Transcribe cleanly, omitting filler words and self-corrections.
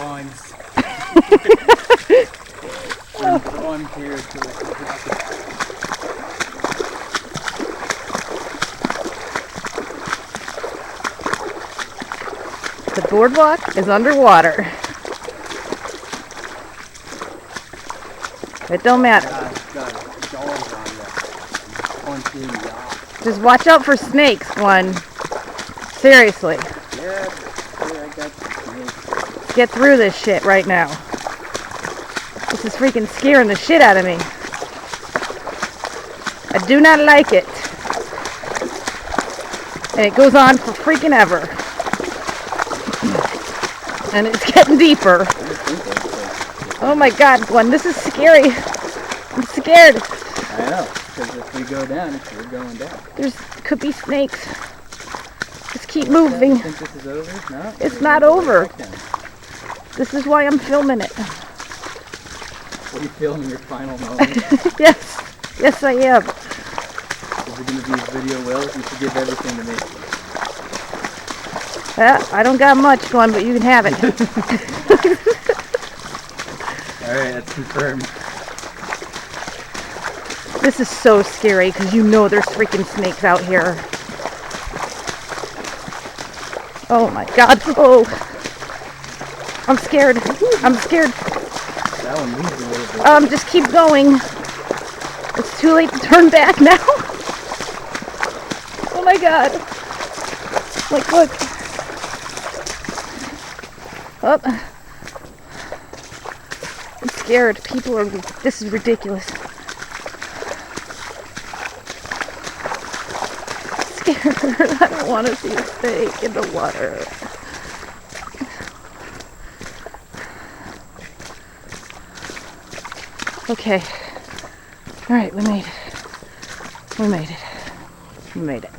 drawings. Drawing here to The boardwalk is underwater. It don't matter. Just watch out for snakes, Glenn. Seriously. Yeah, I got snakes. Get through this shit right now. This is freaking scaring the shit out of me. I do not like it. And it goes on for freaking ever. And it's getting deeper. Oh my god, Glenn, this is scary. I'm scared. I know, because if we go down, we're going down. Could be snakes. Just keep moving. You think this is over? No? It's not over. This is why I'm filming it. Are you filming your final moment? Yes. Yes, I am. Is it going to be a video, Will? You should give everything to me. I don't got much, Glenn, but you can have it. Alright, that's confirmed. This is so scary because you know there's freaking snakes out here. Oh my god. Oh. I'm scared. I'm scared. That one moves a little bit. Just keep going. It's too late to turn back now. Oh my god. Like, look. Oh. I'm scared. People are... This is ridiculous. Scared. I don't want to see a snake in the water. Okay. Alright, we made it. We made it. We made it.